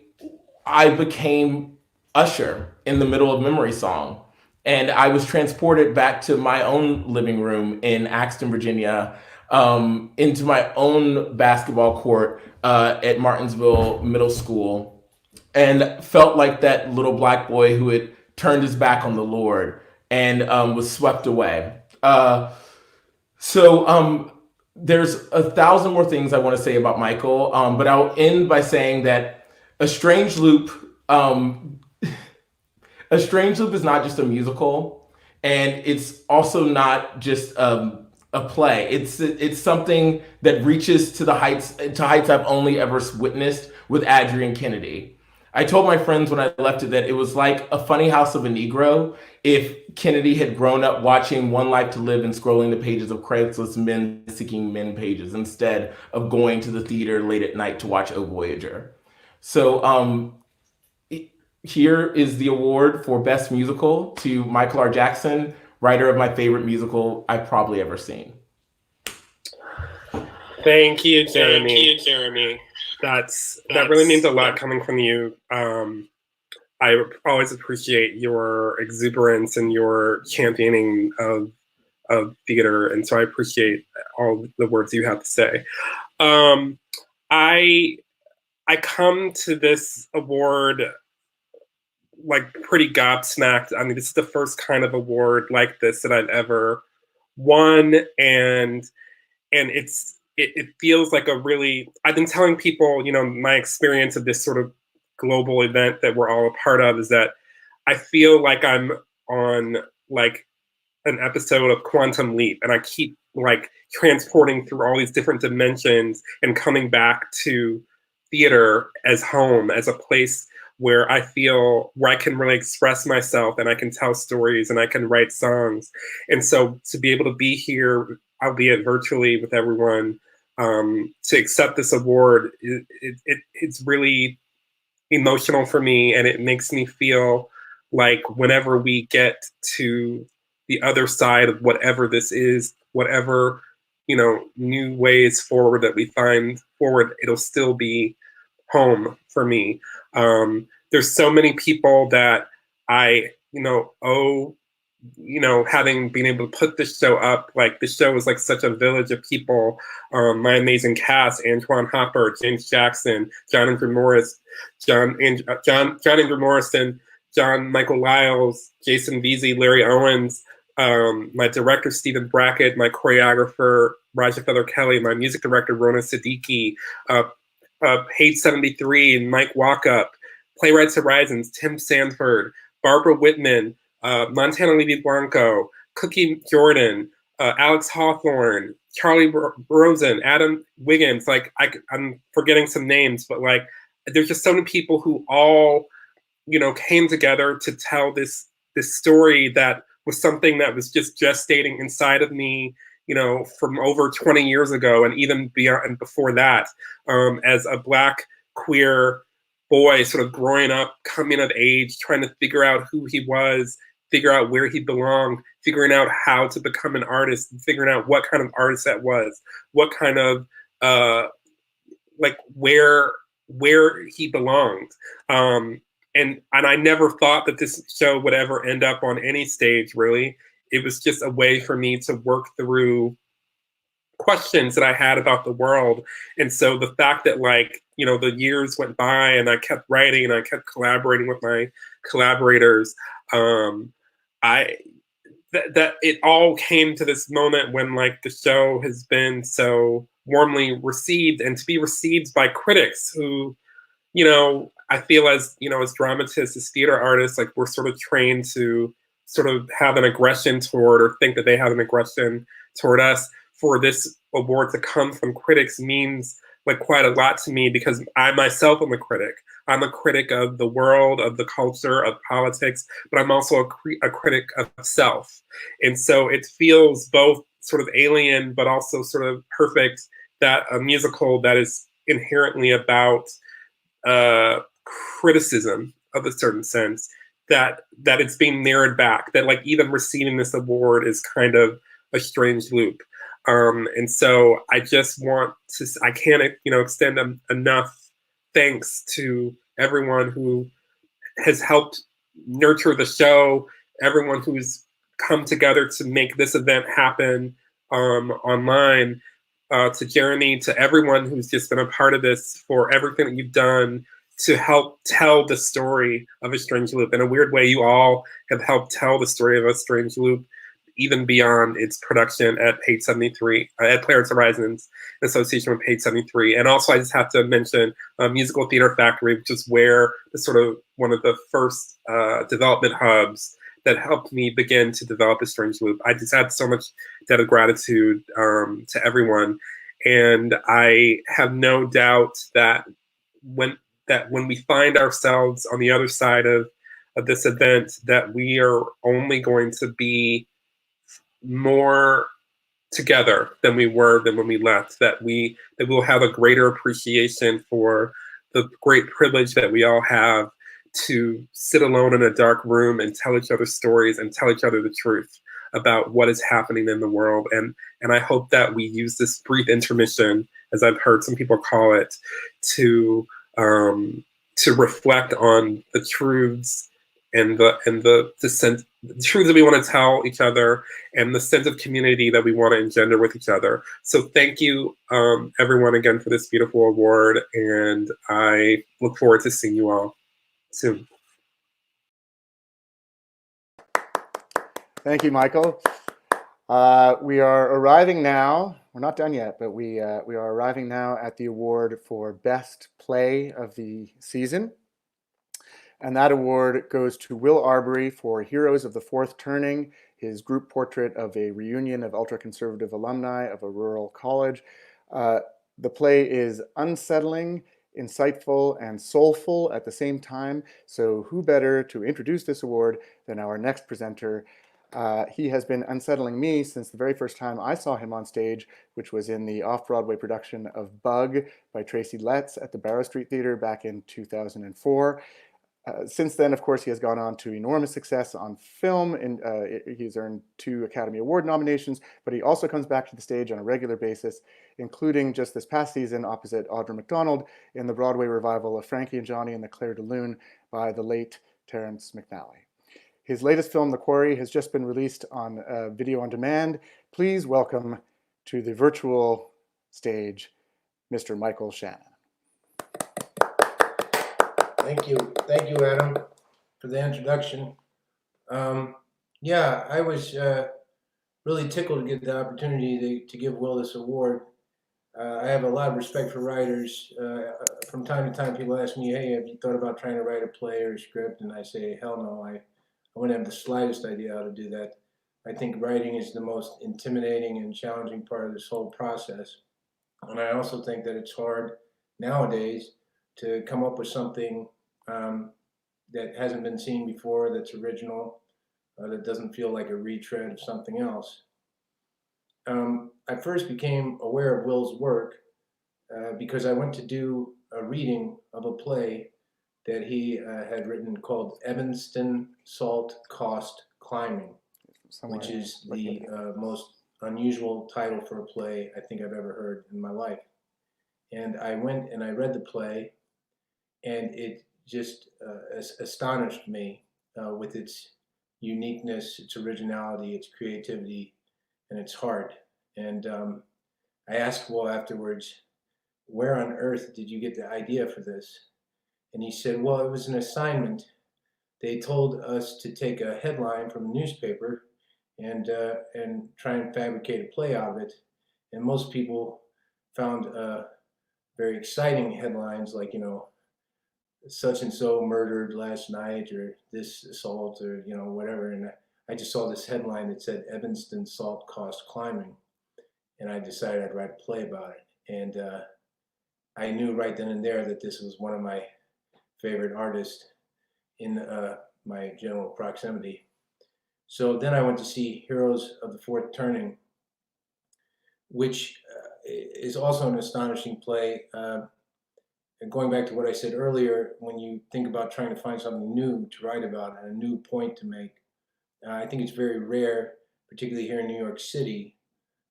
became Usher in the middle of Memory Song. And I was transported back to my own living room in Axton, Virginia, into my own basketball court at Martinsville Middle School, and felt like that little black boy who had turned his back on the Lord and was swept away. So there's 1,000 more things I want to say about Michael, but I'll end by saying that A Strange Loop is not just a musical, and it's also not just a play. It's something that reaches to heights I've only ever witnessed with Adrian Kennedy. I told my friends when I left it that it was like a Funny House of a Negro if Kennedy had grown up watching One Life to Live and scrolling the pages of Craigslist Men Seeking Men pages instead of going to the theater late at night to watch O Voyager. So here is the award for Best Musical to Michael R. Jackson, writer of my favorite musical I've probably ever seen. Thank you, Jeremy. That really means a lot coming from you. I always appreciate your exuberance and your championing of theater, and so I appreciate all the words you have to say. I come to this award like pretty gobsmacked. I mean, this is the first kind of award like this that I've ever won, and it feels like a really, I've been telling people, my experience of this sort of global event that we're all a part of is that I feel like I'm on like an episode of Quantum Leap, and I keep like transporting through all these different dimensions and coming back to theater as home, as a place where I feel where I can really express myself and I can tell stories and I can write songs. And so to be able to be here, albeit virtually with everyone, to accept this award, it's really emotional for me, and it makes me feel like whenever we get to the other side of whatever this is, whatever new ways forward that we find forward, it'll still be home for me. There's so many people that I, owe, having been able to put this show up. Like, the show was like such a village of people. My amazing cast: Antoine Hopper, James Jackson, John Andrew Morris, John Andrew Morrison, John Michael Lyles, Jason Veazey, Larry Owens, my director Stephen Brackett, my choreographer Raja Feather Kelly, my music director Rona Siddiqui, Page 73 and Mike Walkup, Playwrights Horizons, Tim Sanford, Barbara Whitman, Montana Levy Blanco, Cookie Jordan, Alex Hawthorne, Charlie Rosen, Adam Wiggins. Like, I'm forgetting some names, but like, there's just so many people who all, came together to tell this story that was something that was just gestating inside of me, from over 20 years ago, and even beyond and before that, as a Black queer boy, sort of growing up, coming of age, trying to figure out who he was, figure out where he belonged, figuring out how to become an artist, figuring out what kind of artist that was, what kind of like where he belonged. And I never thought that this show would ever end up on any stage, really. It was just a way for me to work through questions that I had about the world. And so the fact that, like, the years went by and I kept writing and I kept collaborating with my collaborators, that it all came to this moment when, like, the show has been so warmly received, and to be received by critics who, I feel as dramatists, as theater artists, like, we're sort of trained to sort of have an aggression toward, or think that they have an aggression toward us. For this award to come from critics means, like, quite a lot to me, because I myself am a critic. I'm a critic of the world, of the culture, of politics, but I'm also a critic of self. And so it feels both sort of alien, but also sort of perfect, that a musical that is inherently about criticism of a certain sense, that it's being narrowed back, that, like, even receiving this award is kind of a strange loop. And so I just want to, I can't, extend enough thanks to everyone who has helped nurture the show, everyone who's come together to make this event happen online, to Jeremy, to everyone who's just been a part of this, for everything that you've done to help tell the story of A Strange Loop. In a weird way, you all have helped tell the story of A Strange Loop, even beyond its production at Page 73, at Playwrights Horizons, in association with Page 73. And also, I just have to mention Musical Theater Factory, which is where the sort of one of the first development hubs that helped me begin to develop A Strange Loop. I just had so much debt of gratitude to everyone. And I have no doubt that when we find ourselves on the other side of this event, that we are only going to be more together than we were when we left, that we'll have a greater appreciation for the great privilege that we all have to sit alone in a dark room and tell each other stories and tell each other the truth about what is happening in the world. And I hope that we use this brief intermission, as I've heard some people call it, to reflect on the truths and the truths that we want to tell each other, and the sense of community that we want to engender with each other. So thank you, everyone, again, for this beautiful award, and I look forward to seeing you all soon. Thank you, Michael. We are arriving now. We're not done yet, but we are arriving now at the award for Best Play of the Season. And that award goes to Will Arbery for Heroes of the Fourth Turning, his group portrait of a reunion of ultra-conservative alumni of a rural college. The play is unsettling, insightful, and soulful at the same time. So who better to introduce this award than our next presenter? He has been unsettling me since the very first time I saw him on stage, which was in the off-Broadway production of Bug by Tracy Letts at the Barrow Street Theater back in 2004. Since then, of course, he has gone on to enormous success on film, and he's earned 2 Academy Award nominations, but he also comes back to the stage on a regular basis, including just this past season opposite Audra McDonald in the Broadway revival of Frankie and Johnny and the Clair de Lune by the late Terrence McNally. His latest film, The Quarry, has just been released on video on demand. Please welcome to the virtual stage, Mr. Michael Shannon. Thank you, Adam, for the introduction. Yeah, I was really tickled to get the opportunity to give Will this award. I have a lot of respect for writers. From time to time, people ask me, hey, have you thought about trying to write a play or a script? And I say, hell no, I wouldn't have the slightest idea how to do that. I think writing is the most intimidating and challenging part of this whole process. And I also think that it's hard nowadays to come up with something that hasn't been seen before, that's original, that doesn't feel like a retread of something else. I first became aware of Will's work because I went to do a reading of a play that he had written called Evanston Salt Cost Climbing, which is the most unusual title for a play I think I've ever heard in my life. And I went and I read the play, and it just astonished me with its uniqueness, its originality, its creativity, and its heart. And I asked Will afterwards, where on earth did you get the idea for this? And he said, well, it was an assignment. They told us to take a headline from a newspaper and try and fabricate a play out of it. And most people found very exciting headlines like, you know, such and so murdered last night, or this assault, or, you know, whatever. And I just saw this headline that said Evanston Salt Cost Climbing. And I decided I'd write a play about it. And I knew right then and there that this was one of my favorite artists in my general proximity. So then I went to see Heroes of the Fourth Turning, which is also an astonishing play. And going back to what I said earlier, when you think about trying to find something new to write about and a new point to make, I think it's very rare, particularly here in New York City,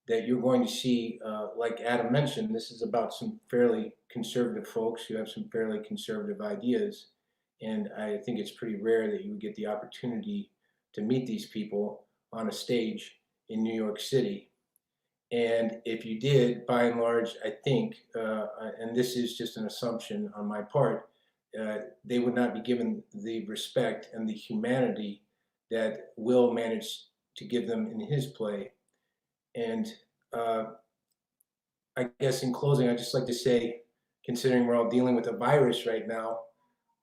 that you're going to see, like Adam mentioned, this is about some fairly conservative folks who have some fairly conservative ideas. And I think it's pretty rare that you would get the opportunity to meet these people on a stage in New York City. And if you did, by and large, I think, and this is just an assumption on my part, they would not be given the respect and the humanity that Will managed to give them in his play. And I guess in closing, I'd just like to say, considering we're all dealing with a virus right now,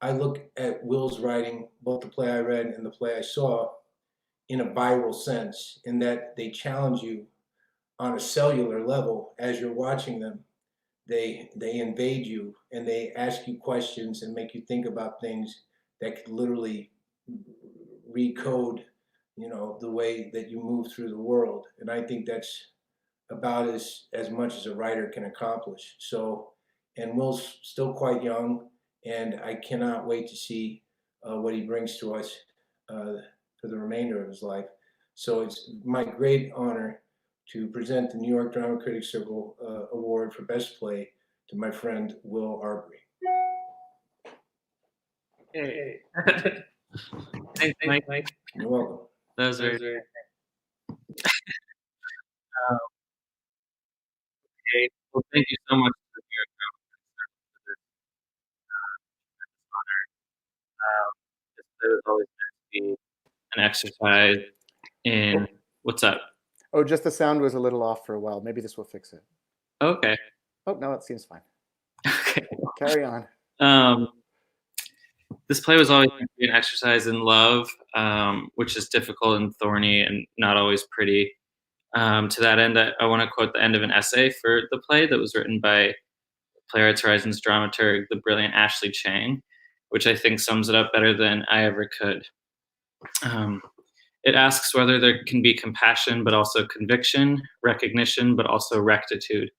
I look at Will's writing, both the play I read and the play I saw, in a viral sense, in that they challenge you on a cellular level as you're watching them. They invade you, and they ask you questions and make you think about things that could literally recode, you know, the way that you move through the world. And I think that's about as much as a writer can accomplish. So, and Will's still quite young, and I cannot wait to see what he brings to us for the remainder of his life. So it's my great honor to present the New York Drama Critics Circle Award for Best Play to my friend Will Arbery. Hey. Thanks, Mike. You're welcome. That was very. Okay. Well, thank you so much for the New York Drama Critics Circle for this honor. It was always meant to be an exercise in what's up. Oh, just the sound was a little off for a while. Maybe this will fix it. Okay. Oh, no, it seems fine. Okay. Carry on. This play was always meant to be an exercise in love, which is difficult and thorny and not always pretty. To that end, I want to quote the end of an essay for the play that was written by Playwrights Horizon's dramaturg, the brilliant Ashley Chang, which I think sums it up better than I ever could. It asks whether there can be compassion, but also conviction, recognition, but also rectitude.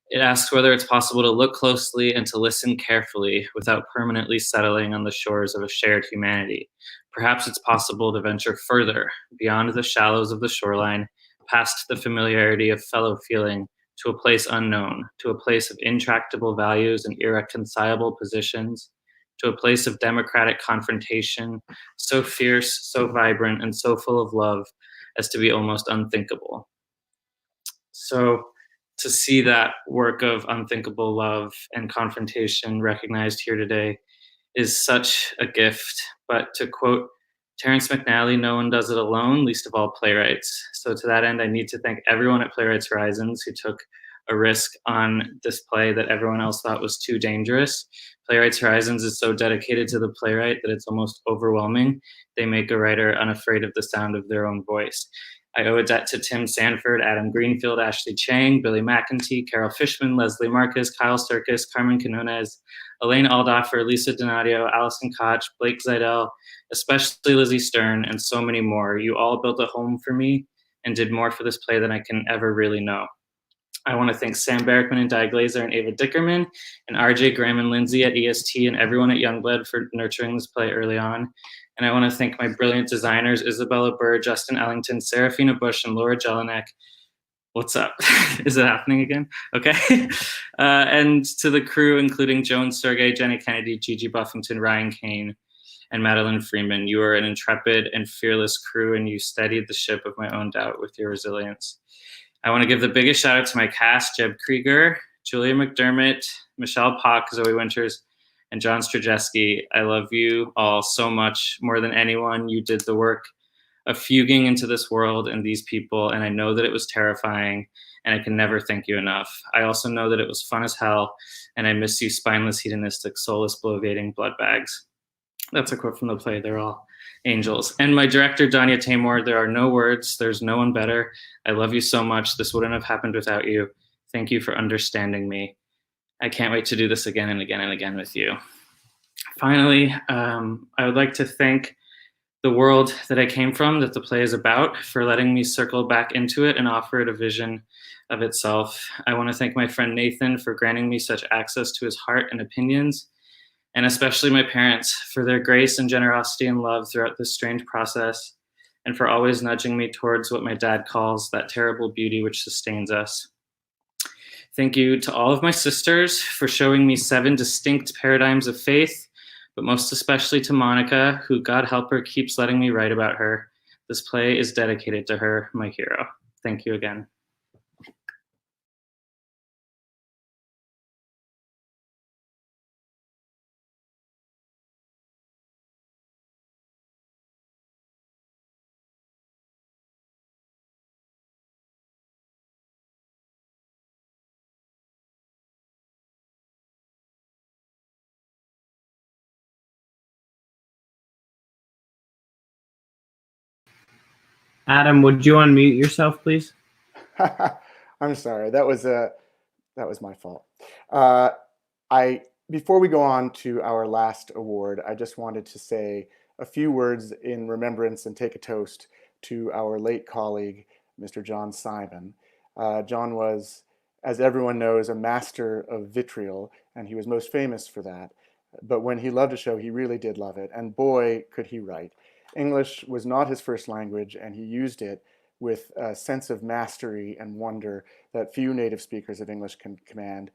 It asks whether it's possible to look closely and to listen carefully without permanently settling on the shores of a shared humanity. Perhaps it's possible to venture further, beyond the shallows of the shoreline, past the familiarity of fellow feeling, to a place unknown, to a place of intractable values and irreconcilable positions, to a place of democratic confrontation, so fierce, so vibrant, and so full of love as to be almost unthinkable. So to see that work of unthinkable love and confrontation recognized here today is such a gift. But to quote Terrence McNally, no one does it alone, least of all playwrights. So to that end, I need to thank everyone at Playwrights Horizons who took a risk on this play that everyone else thought was too dangerous. Playwrights Horizons is so dedicated to the playwright that it's almost overwhelming. They make a writer unafraid of the sound of their own voice. I owe a debt to Tim Sanford, Adam Greenfield, Ashley Chang, Billy McEntee, Carol Fishman, Leslie Marcus, Kyle Serkis, Carmen Quinones, Elaine Aldoffer, Lisa Donadio, Allison Koch, Blake Zidell, especially Lizzie Stern, and so many more. You all built a home for me and did more for this play than I can ever really know. I want to thank Sam Berkman and Di Glazer and Ava Dickerman and RJ Graham and Lindsay at EST and everyone at Youngblood for nurturing this play early on. And I want to thank my brilliant designers, Isabella Burr, Justin Ellington, Serafina Bush, and Laura Jelinek. What's up? Is it happening again? Okay. And to the crew, including Joan Sergey, Jenny Kennedy, Gigi Buffington, Ryan Kane, and Madeline Freeman. You are an intrepid and fearless crew, and you steadied the ship of my own doubt with your resilience. I want to give the biggest shout out to my cast, Jeb Krieger, Julia McDermott, Michelle Pock, Zoe Winters, and John Strzeski. I love you all so much, more than anyone. You did the work of fuging into this world and these people, and I know that it was terrifying, and I can never thank you enough. I also know that it was fun as hell, and I miss you spineless, hedonistic, soulless, bloviating blood bags. That's a quote from the play. They're all angels. And my director, Danya Tamor, there are no words. There's no one better. I love you so much. This wouldn't have happened without you. Thank you for understanding me. I can't wait to do this again and again and again with you. Finally, I would like to thank the world that I came from, that the play is about, for letting me circle back into it and offer it a vision of itself. I want to thank my friend Nathan for granting me such access to his heart and opinions, and especially my parents for their grace and generosity and love throughout this strange process, and for always nudging me towards what my dad calls that terrible beauty which sustains us. Thank you to all of my sisters for showing me 7 distinct paradigms of faith, but most especially to Monica, who, God help her, keeps letting me write about her. This play is dedicated to her, my hero. Thank you again. Adam, would you unmute yourself, please? I'm sorry. That was my fault. Before we go on to our last award, I just wanted to say a few words in remembrance and take a toast to our late colleague, Mr. John Simon. John was, as everyone knows, a master of vitriol, and he was most famous for that. But when he loved a show, he really did love it, and boy, could he write. English was not his first language, and he used it with a sense of mastery and wonder that few native speakers of English can command.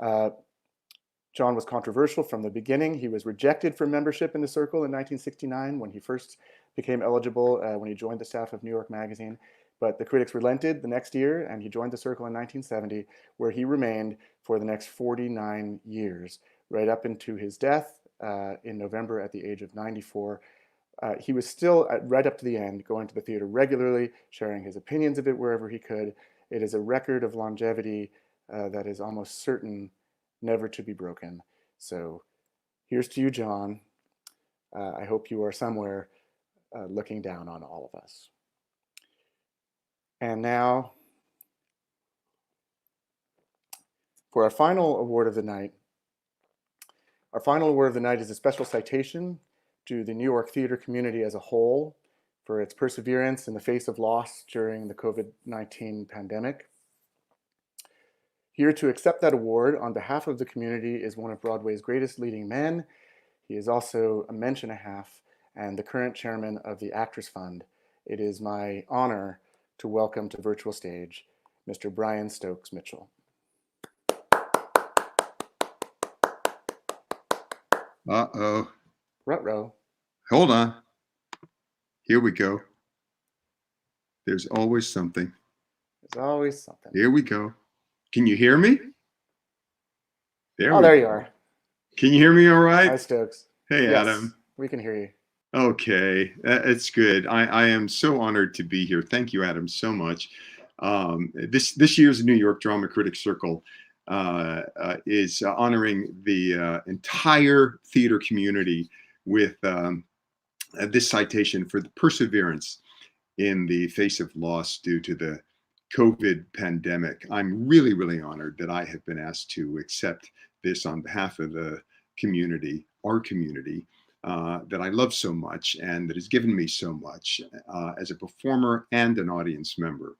John was controversial from the beginning. He was rejected from membership in the Circle in 1969 when he first became eligible, when he joined the staff of New York Magazine. But the critics relented the next year, and he joined the Circle in 1970, where he remained for the next 49 years, right up into his death in November at the age of 94. He was still, right up to the end, going to the theater regularly, sharing his opinions of it wherever he could. It is a record of longevity that is almost certain never to be broken. So here's to you, John. I hope you are somewhere looking down on all of us. And now, for our final award of the night. Our final award of the night is a special citation to the New York theater community as a whole for its perseverance in the face of loss during the COVID-19 pandemic. Here to accept that award on behalf of the community is one of Broadway's greatest leading men. He is also a mensch and a half and the current chairman of the Actors Fund. It is my honor to welcome to virtual stage Mr. Brian Stokes Mitchell. Uh-oh. Ruh-roh. Hold on. Here we go. There's always something. There's always something. Here we go. Can you hear me? There you are. Can you hear me all right? Hi, Stokes. Hey, Yes, Adam. we can hear you. Okay, it's good. I am so honored to be here. Thank you, Adam, so much. This year's New York Drama Critics Circle is honoring the entire theater community with this citation for the perseverance in the face of loss due to the COVID pandemic. I'm really, really honored that I have been asked to accept this on behalf of the community, our community, that I love so much and that has given me so much as a performer and an audience member.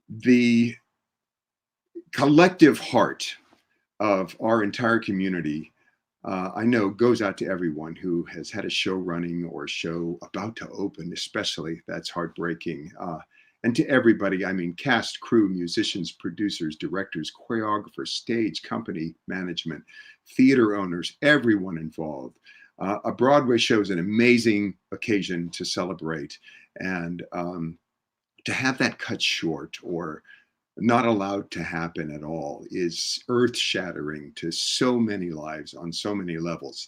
The collective heart of our entire community, I know, goes out to everyone who has had a show running or a show about to open, especially. That's heartbreaking. And to everybody, I mean, cast, crew, musicians, producers, directors, choreographers, stage, company management, theater owners, everyone involved. A Broadway show is an amazing occasion to celebrate, and to have that cut short or not allowed to happen at all is earth-shattering to so many lives on so many levels.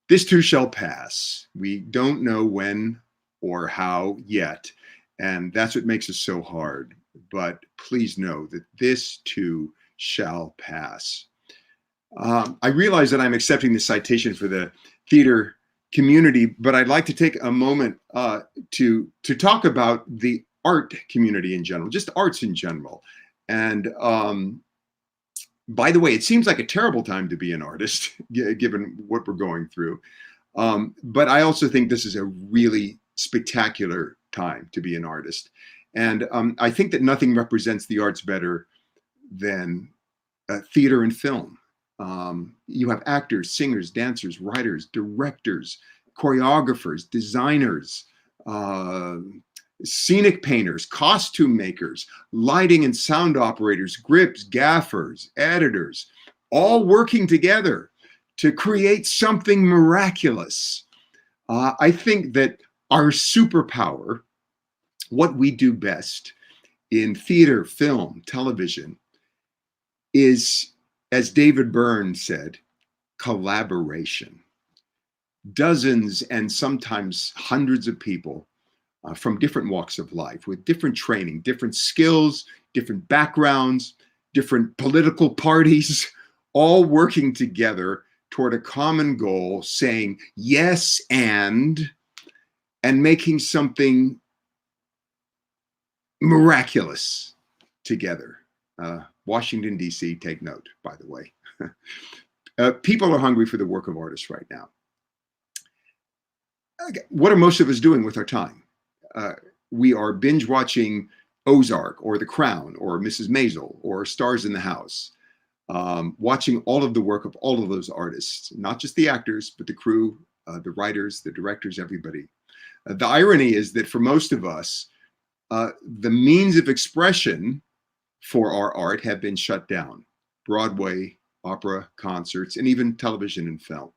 This too shall pass. We don't know when or how yet, and that's what makes it so hard. But please know that this too shall pass. I realize that I'm accepting the citation for the theater community, but I'd like to take a moment to talk about the art community in general, just arts in general. And by the way, it seems like a terrible time to be an artist, given what we're going through. But I also think this is a really spectacular time to be an artist. And I think that nothing represents the arts better than theater and film. You have actors, singers, dancers, writers, directors, choreographers, designers, scenic painters, costume makers, lighting and sound operators, grips, gaffers, editors, all working together to create something miraculous. I think that our superpower, what we do best in theater, film, television, is, as David Byrne said, collaboration. Dozens and sometimes hundreds of people from different walks of life with different training, different skills, different backgrounds, different political parties, all working together toward a common goal, saying yes and making something miraculous together. Washington, D.C., take note, by the way. People are hungry for the work of artists right now. What are most of us doing with our time? We are binge watching Ozark or The Crown or Mrs. Maisel or Stars in the House, watching all of the work of all of those artists, not just the actors, but the crew, the writers, the directors, everybody. The irony is that for most of us, the means of expression for our art have been shut down. Broadway, opera, concerts, and even television and film.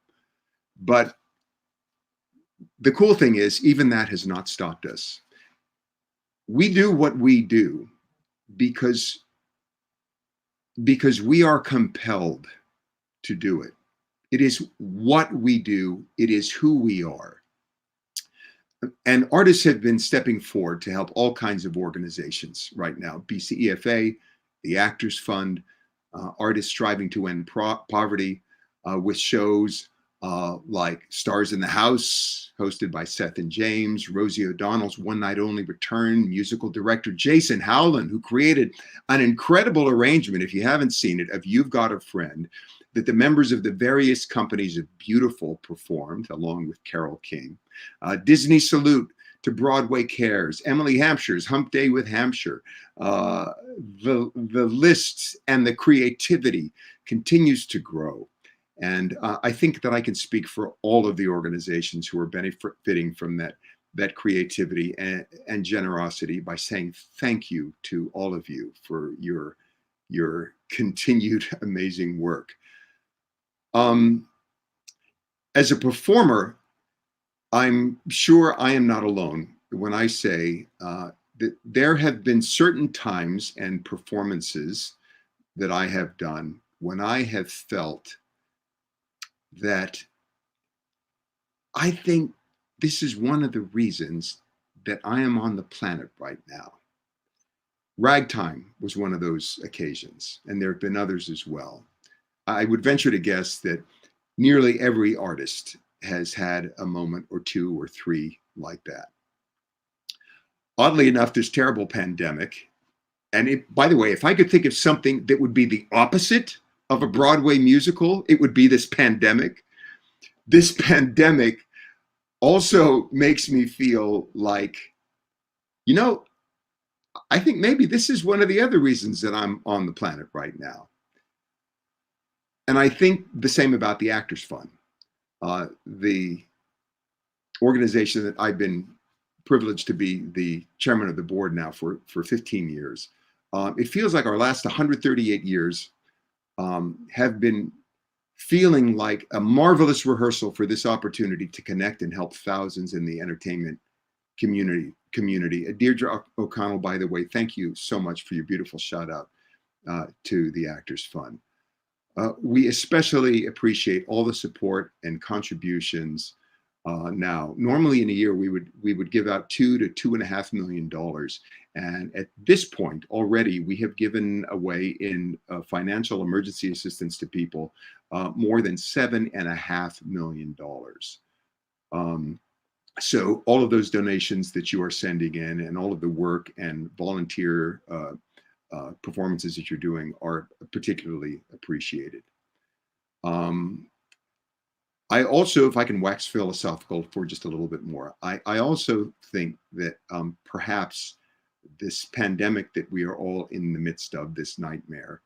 But the cool thing is, even that has not stopped us. We do what we do because we are compelled to do it. It is what we do. It is who we are. And artists have been stepping forward to help all kinds of organizations right now. BCEFA, the Actors Fund, artists striving to end poverty with shows like Stars in the House, hosted by Seth and James, Rosie O'Donnell's One Night Only Return, musical director Jason Howland, who created an incredible arrangement, if you haven't seen it, of You've Got a Friend, that the members of the various companies of Beautiful performed, along with Carole King. Disney Salute to Broadway Cares, Emily Hampshire's Hump Day with Hampshire. The lists and the creativity continues to grow. And I think that I can speak for all of the organizations who are benefiting from that creativity and generosity by saying thank you to all of you for your continued amazing work. as a performer, I'm sure I am not alone when I say that there have been certain times and performances that I have done when I have felt that I think this is one of the reasons that I am on the planet right now. Ragtime was one of those occasions, and there have been others as well. I would venture to guess that nearly every artist has had a moment or two or three like that. Oddly enough, this terrible pandemic, and by the way, if I could think of something that would be the opposite of a Broadway musical, it would be this pandemic. This pandemic also makes me feel like, you know, I think maybe this is one of the other reasons that I'm on the planet right now. And I think the same about the Actors Fund, the organization that I've been privileged to be the chairman of the board now for 15 years. It feels like our last 138 years have been feeling like a marvelous rehearsal for this opportunity to connect and help thousands in the entertainment community. Deirdre O'Connell, by the way, thank you so much for your beautiful shout out to the Actors Fund. We especially appreciate all the support and contributions now. Normally in a year, we would give out $2 to $2.5 million. And at this point already, we have given away in financial emergency assistance to people more than $7.5 million. So all of those donations that you are sending in and all of the work and volunteer performances that you're doing are particularly appreciated. I also, if I can wax philosophical for just a little bit more, I also think that perhaps this pandemic that we are all in the midst of, this nightmare,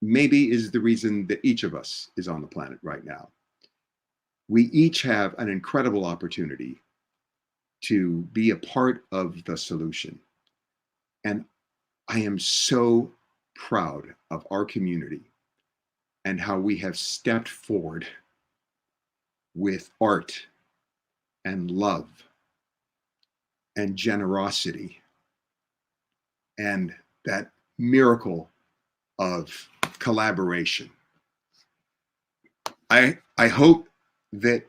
maybe is the reason that each of us is on the planet right now. We each have an incredible opportunity to be a part of the solution. And I am so proud of our community and how we have stepped forward with art and love and generosity and that miracle of collaboration. I hope that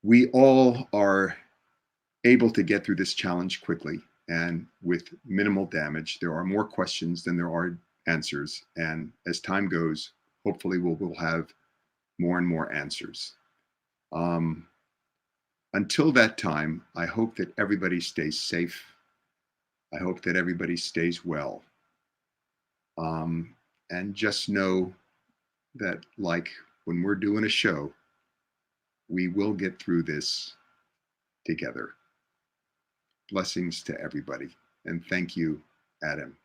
we all are able to get through this challenge quickly and with minimal damage. There are more questions than there are answers. And as time goes, hopefully we'll have more and more answers. Until that time, I hope that everybody stays safe. I hope that everybody stays well. And just know that, like when we're doing a show, we will get through this together. Blessings to everybody. And thank you, Adam.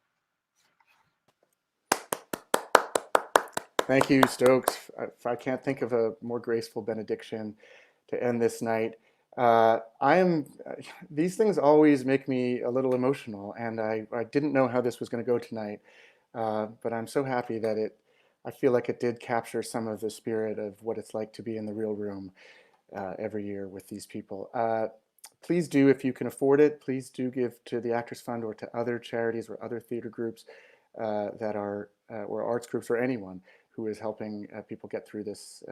Thank you, Stokes. I can't think of a more graceful benediction to end this night. These things always make me a little emotional, and I didn't know how this was going to go tonight, but I'm so happy that I feel like it did capture some of the spirit of what it's like to be in the real room every year with these people. Please do, if you can afford it, please do give to the Actors Fund or to other charities or other theater groups that are, or arts groups, or anyone who is helping people get through this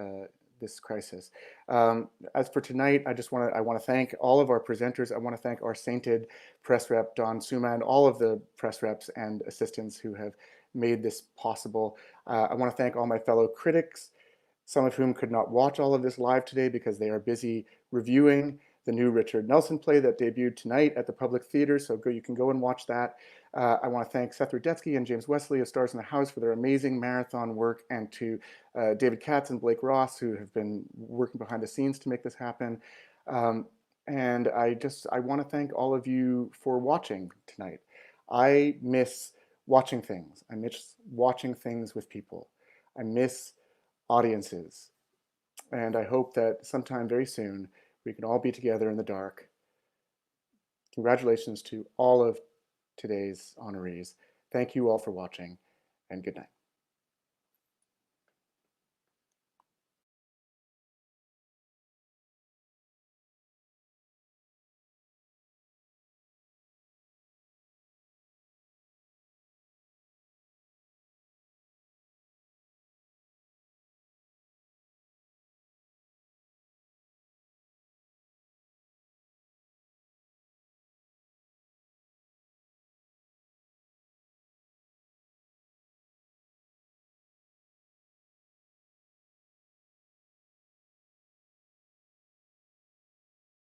crisis. As for tonight, I want to thank all of our presenters. I want to thank our sainted press rep, Don Suma, and all of the press reps and assistants who have made this possible. I want to thank all my fellow critics, some of whom could not watch all of this live today because they are busy reviewing the new Richard Nelson play that debuted tonight at the Public Theater, so you can go and watch that. I want to thank Seth Rudetsky and James Wesley of Stars in the House for their amazing marathon work, and to David Katz and Blake Ross, who have been working behind the scenes to make this happen. And I want to thank all of you for watching tonight. I miss watching things. I miss watching things with people. I miss audiences. And I hope that sometime very soon we can all be together in the dark. Congratulations to all of today's honorees. Thank you all for watching, and good night.